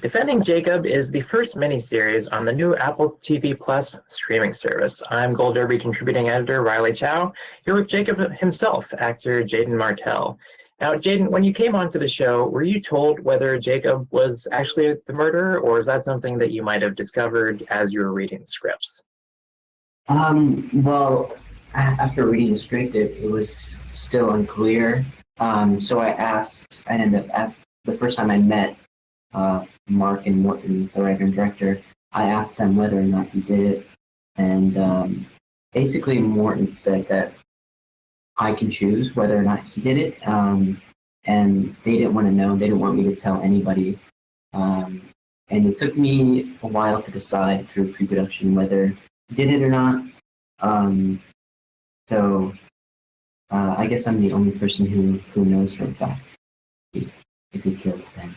Defending Jacob is the first miniseries on the new Apple TV Plus streaming service. I'm Gold Derby contributing editor Riley Chow, here with Jacob himself, actor Jaeden Martell. Now, Jaeden, when you came onto the show, were you told whether Jacob was actually the murderer, or is that something that you might have discovered as you were reading the scripts? Well, after reading the script, it was still unclear. So I ended up, the first time I met Mark and Morton, the writer and director, I asked them whether or not he did it. And basically, Morton said that I can choose whether or not he did it. And they didn't want to know. They didn't want me to tell anybody. And it took me a while to decide through pre-production whether he did it or not. So I guess I'm the only person who knows for a fact if he killed them.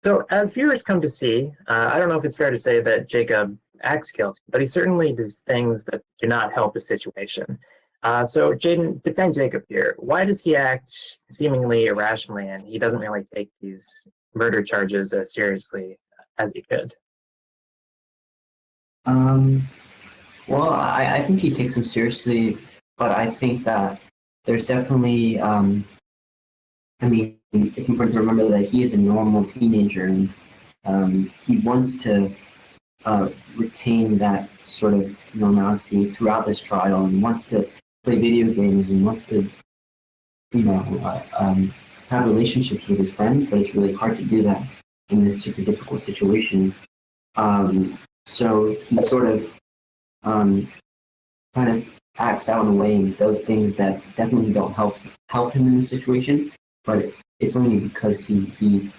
So, as viewers come to see, I don't know if it's fair to say that Jacob acts guilty, but he certainly does things that do not help the situation. So, Jaeden, defend Jacob here. Why does he act seemingly irrationally, and he doesn't really take these murder charges as seriously as he could? Well, I think he takes them seriously, but I think that there's definitely, it's important to remember that he is a normal teenager, and he wants to retain that sort of normalcy throughout this trial, and wants to play video games, and wants to, have relationships with his friends, but it's really hard to do that in this super difficult situation. So he sort of kind of acts out in a way and does things that definitely don't help him in this situation, but it's only because he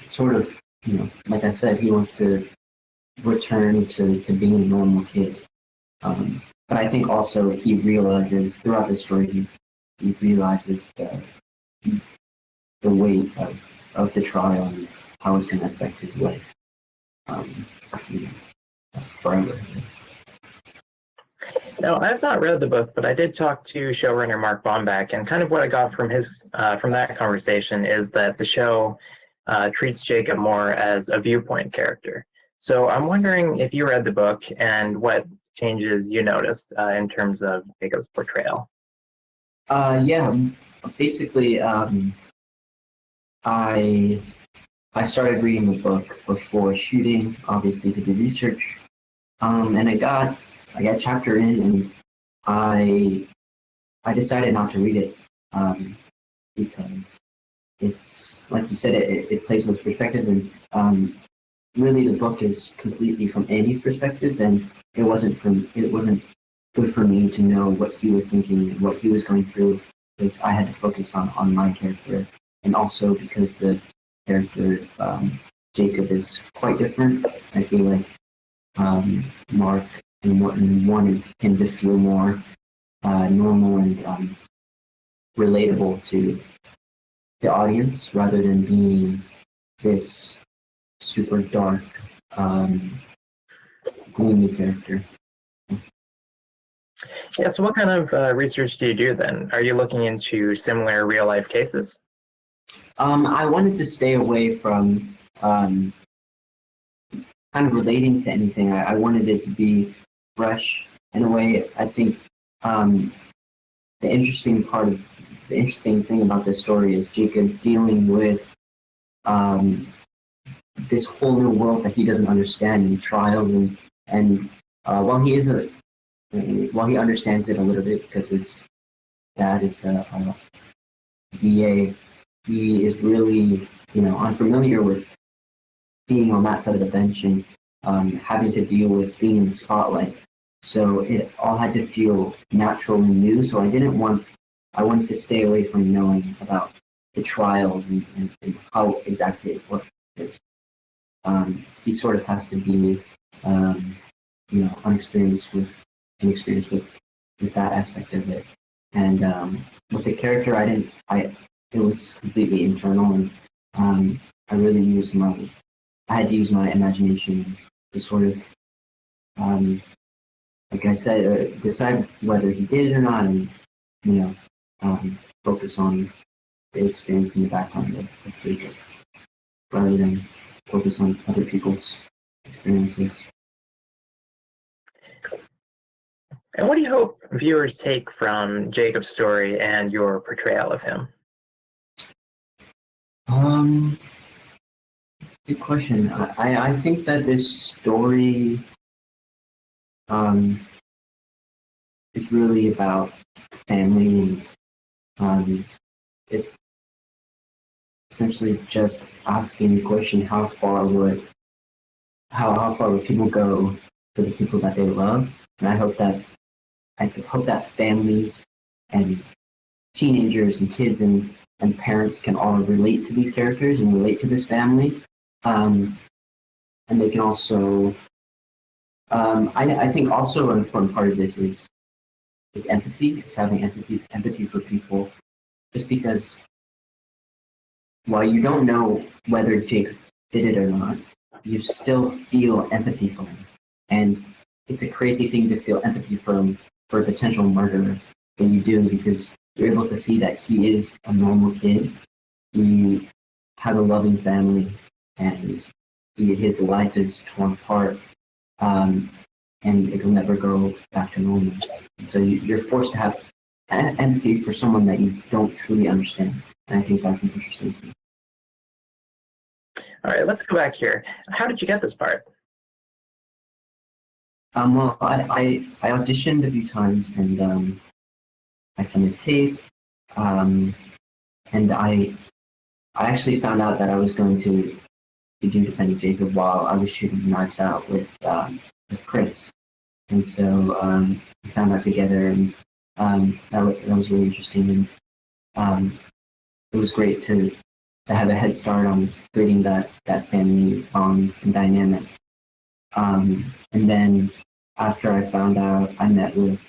sort of, like I said, he wants to return to being a normal kid. But I think also he realizes throughout the story, he realizes the weight of the trial and how it's going to affect his life forever. Now, I've not read the book, but I did talk to showrunner Mark Bomback, and kind of what I got from from that conversation is that the show treats Jacob more as a viewpoint character. So I'm wondering if you read the book and what changes you noticed in terms of Jacob's portrayal. Yeah, basically, I started reading the book before shooting, obviously to do research, and I got chapter in, and I decided not to read it because it's, like you said, it plays with perspective, and really the book is completely from Andy's perspective, and it wasn't good for me to know what he was thinking and what he was going through, because I had to focus on my character, and also because the character Jacob is quite different. I feel like Mark and Morton wanted him to feel more normal and relatable to the audience, rather than being this super dark, gloomy character. Yeah, so what kind of research do you do then? Are you looking into similar real-life cases? I wanted to stay away from kind of relating to anything. I wanted it to be fresh in a way. I think the interesting thing about this story is Jacob dealing with this whole new world that he doesn't understand, and trials, and while he understands it a little bit because his dad is a DA, he is really unfamiliar with being on that side of the bench and having to deal with being in the spotlight. So it all had to feel natural and new. So I wanted to stay away from knowing about the trials and how exactly it works. He sort of has to be inexperienced with that aspect of it. And with the character, it was completely internal, and I had to use my imagination to sort of, like I said, decide whether he did it or not, and focus on the experience in the background of Jacob. rather than focus on other people's experiences. And what do you hope viewers take from Jacob's story and your portrayal of him? Good question. I think that this story is really about family, and it's essentially just asking the question: how far would people go for the people that they love? And I hope that families and teenagers and kids and parents can all relate to these characters and relate to this family. And they can also, I think also an important part of this is empathy, is having empathy for people, just because while you don't know whether Jake did it or not, you still feel empathy for him. And it's a crazy thing to feel empathy for a potential murderer, but you do, because you're able to see that he is a normal kid. He has a loving family, and his life is torn apart, and it'll never go back to normal. So you're forced to have empathy for someone that you don't truly understand. And I think that's an interesting thing. All right, let's go back here. How did you get this part? Well, I auditioned a few times, and I sent a tape, and I actually found out that I was going to do Defending Jacob while I was shooting Knives Out with Chris, and so we found out together, and that was really interesting, and it was great to have a head start on creating that family bond and dynamic. And then after I found out, I met with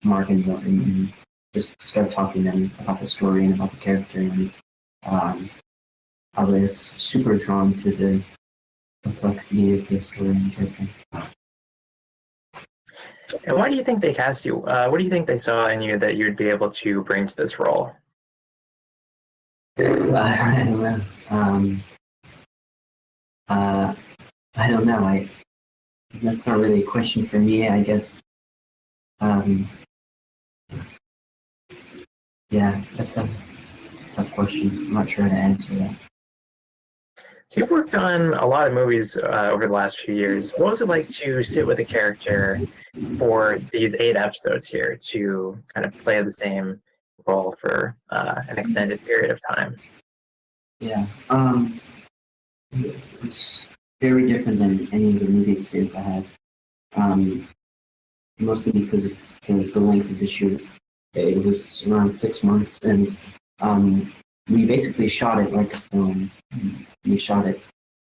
Mark and Morton and just started talking to them about the story and about the character, and I was super drawn to the complexity of the story and character. And why do you think they cast you? What do you think they saw in you that you'd be able to bring to this role? I don't know. I don't know. That's not really a question for me, I guess. Yeah, that's a tough question. I'm not sure how to answer that. So you've worked on a lot of movies over the last few years. What was it like to sit with a character for these 8 episodes here to kind of play the same role for an extended period of time? Yeah, it was very different than any of the movie experience I had. Mostly because of the length of the shoot. It was around 6 months, and we basically shot it like a film. We shot it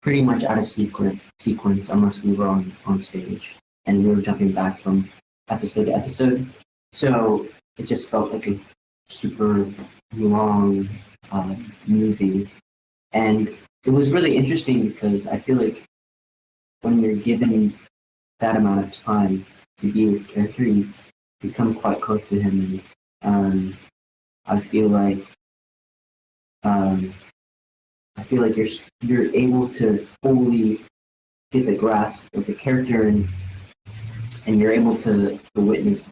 pretty much out of sequence unless we were on stage, and we were jumping back from episode to episode. So it just felt like a super long movie, and it was really interesting because I feel like when you're given that amount of time to be with the character, you become quite close to him, and I feel like you're able to fully get the grasp of the character, and you're able to witness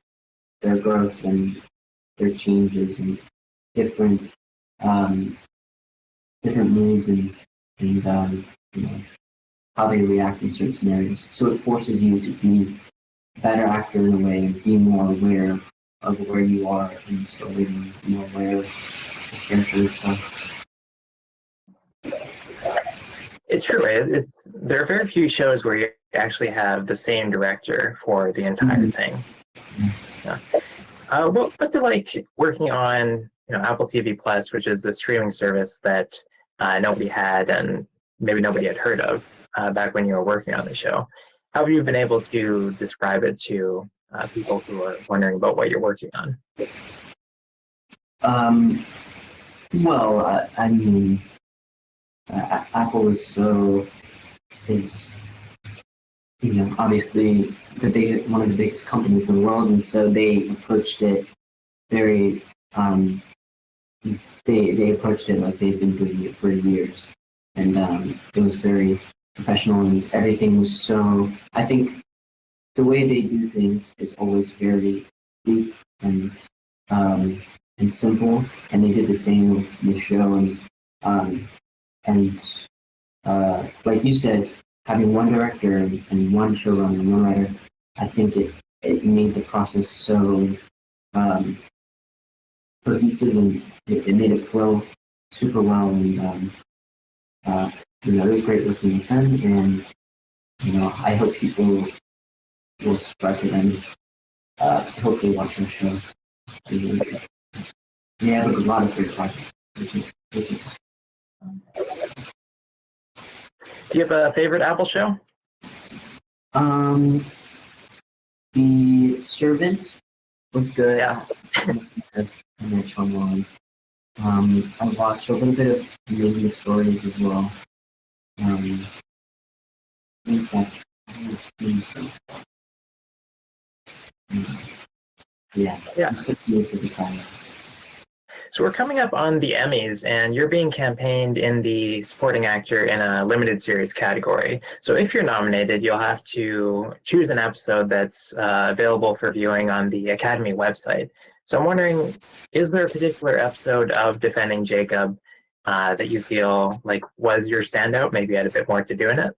their growth and their changes and different moods and you know, how they react in certain scenarios. So it forces you to be a better actor in a way and be more aware of where you are in the story and be more aware of the character itself. It's true. There are very few shows where you actually have the same director for the entire thing. Yeah. What's it like working on Apple TV Plus, which is a streaming service that nobody had and maybe nobody had heard of back when you were working on the show? How have you been able to describe it to people who are wondering about what you're working on? Well, I mean, Apple is obviously one of the biggest companies in the world, and so they approached it very they approached it like they've been doing it for years, and it was very professional, and everything was so. I think the way they do things is always very deep um, and simple, and they did the same with the show, um, and like you said, having one director and one showrunner and one writer, I think it made the process so cohesive, and it made it flow super well, and it was great working with them, and I hope people will subscribe to them, hopefully watch our show. They have a lot of great projects, which is. Do you have a favorite Apple show? The Servant was good. Yeah. I watched a little bit of Amazing Stories as well. I think that's yeah. So we're coming up on the Emmys, and you're being campaigned in the supporting actor in a limited series category. So if you're nominated, you'll have to choose an episode that's available for viewing on the Academy website. So I'm wondering, is there a particular episode of Defending Jacob that you feel like was your standout? Maybe you had a bit more to do in it?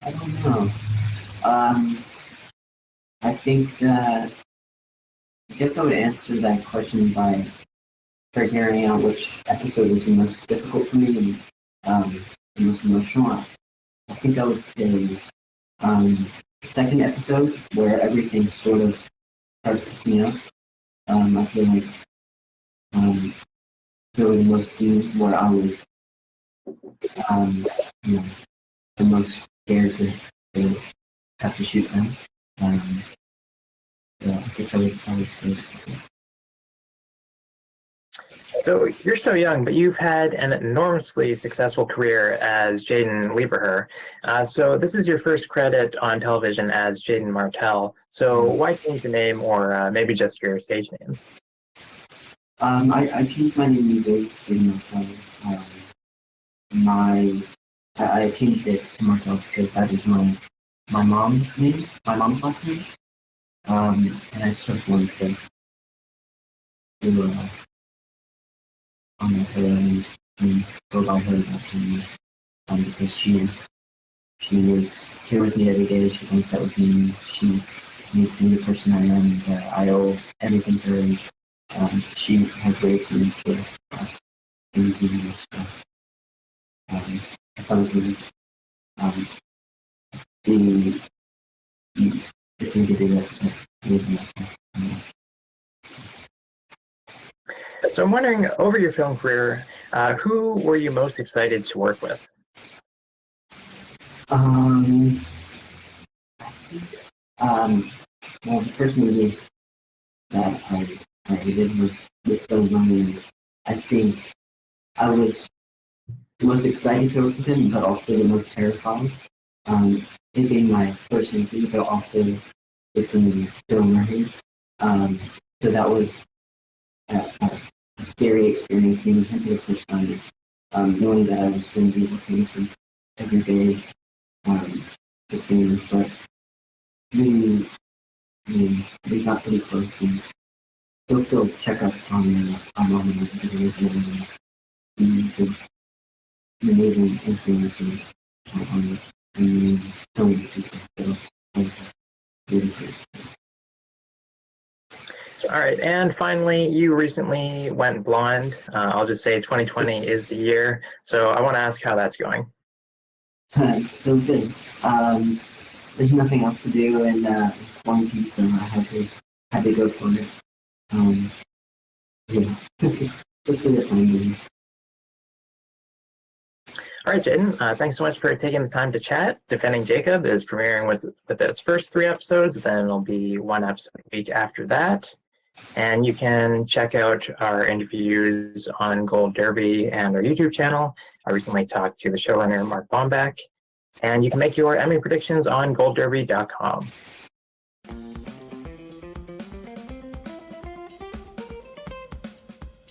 I don't know. I think that I guess I would answer that question by figuring out which episode was the most difficult for me and the most emotional. I think I would say the second episode, where everything sort of starts picking up. I feel like there were the most scenes where I was the most scared to have to shoot them. So I guess I would say second. So you're so young, but you've had an enormously successful career as Jaeden Lieberher. So this is your first credit on television as Jaeden Martell. So why change your name, or maybe just your stage name? I changed my name legally to Jaeden Martell. I changed it to Martell because that is my mom's name, my mom's last name. And I sort of wanted to honor her and go by her last name, because she was here with me every day. She's on set with me. She makes me the person I am. And, I owe everything to her. And, she has raised me for the last 17 years. So, I thought it was the thing to do that with myself. So I'm wondering, over your film career, who were you most excited to work with? Well, the first movie that I did was with Bill Murray. I think I was the most excited to work with him, but also the most terrified. It being my first movie, but also with Bill Murray. So that was a scary experience meeting him for the first time. Knowing that I was going to be working with him every day, just being, but we got pretty close, and he'll still check up on mom and because he was he's an amazing influence on so many people. So it's really great. All right, and finally, you recently went blonde. I'll just say 2020 is the year. So I want to ask how that's going. So good. There's nothing else to do in quarantine, so I had to go for it. Yeah, just for the time being. All right, Jaeden, thanks so much for taking the time to chat. Defending Jacob is premiering with its first 3 episodes, then it'll be 1 episode a week after that. And you can check out our interviews on Gold Derby and our YouTube channel. I recently talked to the showrunner, Mark Bomback. And you can make your Emmy predictions on goldderby.com.